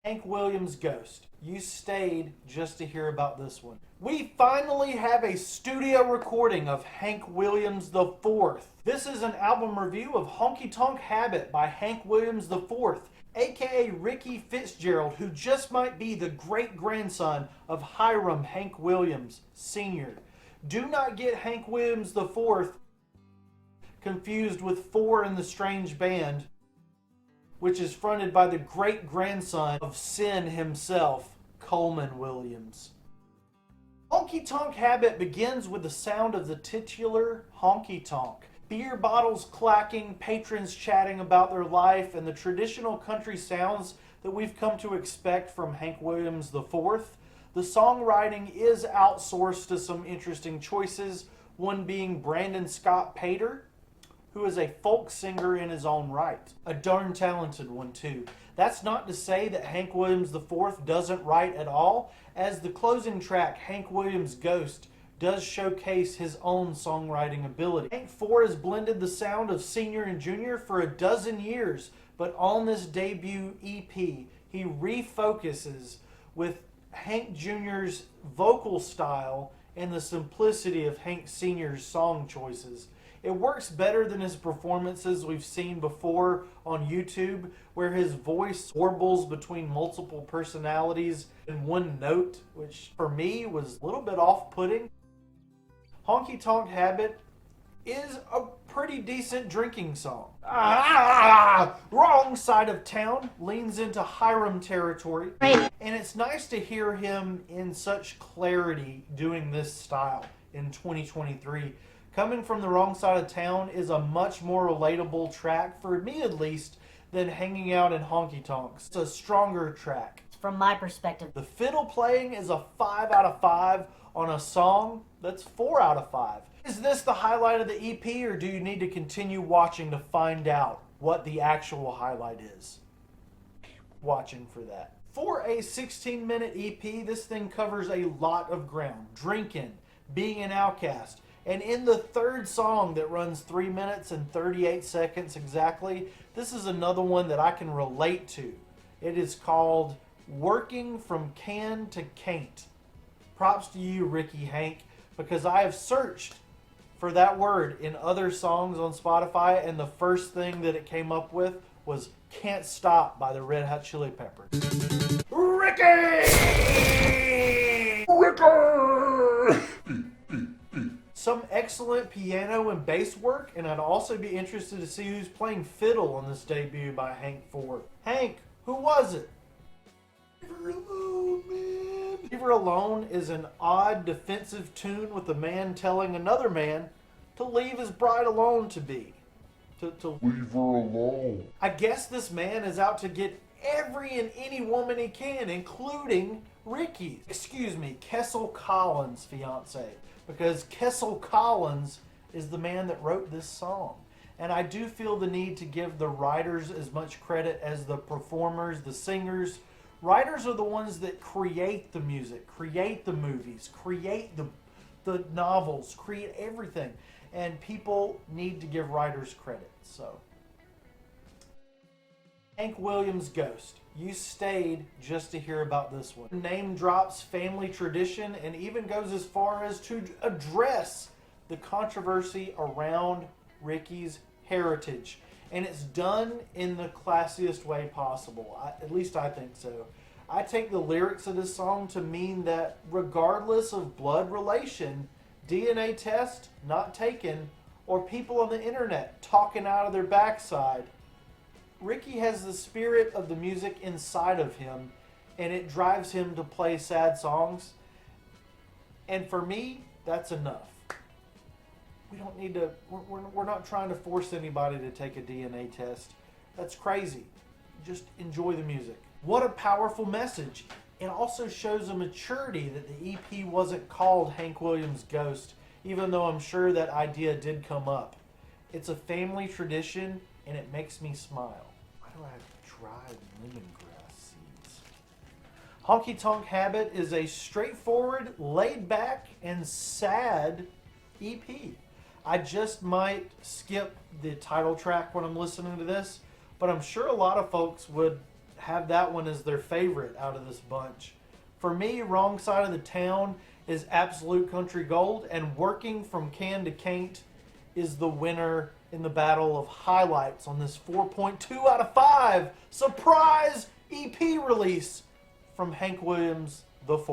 Hank Williams' Ghost. You stayed just to hear about this one. We finally have a studio recording of Hank Williams IV. This is an album review of Honky Tonk Habit by Hank Williams IV, aka Ricky Fitzgerald, who just might be the great-grandson of Hiram Hank Williams Sr. Do not get Hank Williams IV confused with Four in the Strange Band, which is fronted by the great-grandson of Sin himself, Coleman Williams. Honky Tonk Habit begins with the sound of the titular honky tonk. Beer bottles clacking, patrons chatting about their life, and the traditional country sounds that we've come to expect from Hank Williams IV. The songwriting is outsourced to some interesting choices, one being Brandon Scott Pater, who is a folk singer in his own right. A darn talented one, too. That's not to say that Hank Williams IV doesn't write at all, as the closing track, Hank Williams' Ghost, does showcase his own songwriting ability. Hank IV has blended the sound of Senior and Junior for a dozen years, but on this debut EP, he refocuses with Hank Jr.'s vocal style and the simplicity of Hank Sr.'s song choices. It works better than his performances we've seen before on YouTube, where his voice warbles between multiple personalities in one note, which for me was a little bit off-putting. Honky Tonk Habit is a pretty decent drinking song. Wrong Side of Town leans into Hiram territory, and it's nice to hear him in such clarity doing this style in 2023. Coming from the Wrong Side of Town is a much more relatable track, for me at least, than Hanging Out in Honky Tonks. It's a stronger track. From my perspective, The fiddle playing is a 5 out of 5 on a song that's 4 out of 5. Is this the highlight of the EP, or do you need to continue watching to find out what the actual highlight is? Watching for that. For a 16-minute EP, this thing covers a lot of ground. Drinking, being an outcast. And in the third song that runs 3 minutes and 38 seconds exactly, this is another one that I can relate to. It is called Working from Can to Can't. Props to you, Ricky Hank, because I have searched for that word in other songs on Spotify, and the first thing that it came up with was Can't Stop by the Red Hot Chili Peppers. Ricky! Ricky! Some excellent piano and bass work, and I'd also be interested to see who's playing fiddle on this debut by Hank IV. Hank, who was it? Leave her alone, man. Leave Her Alone is an odd defensive tune with a man telling another man to leave his bride alone to be. To leave her alone. I guess this man is out to get every and any woman he can, including Kessel Collins' fiance. Because Kessel Collins is the man that wrote this song. And I do feel the need to give the writers as much credit as the performers, the singers. Writers are the ones that create the music, create the movies, create the novels, create everything. And people need to give writers credit. So, Hank Williams' Ghost. You stayed just to hear about this one. Name drops family tradition and even goes as far as to address the controversy around Ricky's heritage. And it's done in the classiest way possible. At least I think so. I take the lyrics of this song to mean that regardless of blood relation, DNA test not taken, or people on the internet talking out of their backside, Ricky has the spirit of the music inside of him, and it drives him to play sad songs. And for me, that's enough. We don't need to, we're not trying to force anybody to take a DNA test. That's crazy. Just enjoy the music. What a powerful message. It also shows a maturity that the EP wasn't called Hank Williams' Ghost, even though I'm sure that idea did come up. It's a family tradition, and it makes me smile. Why do I have dried lemongrass seeds? Honky Tonk Habit is a straightforward, laid-back, and sad EP. I just might skip the title track when I'm listening to this, but I'm sure a lot of folks would have that one as their favorite out of this bunch. For me, Wrong Side of the Town is absolute country gold, and Working from Can to Can't is the winner in the battle of highlights on this 4.2 out of 5 surprise EP release from Hank Williams IV.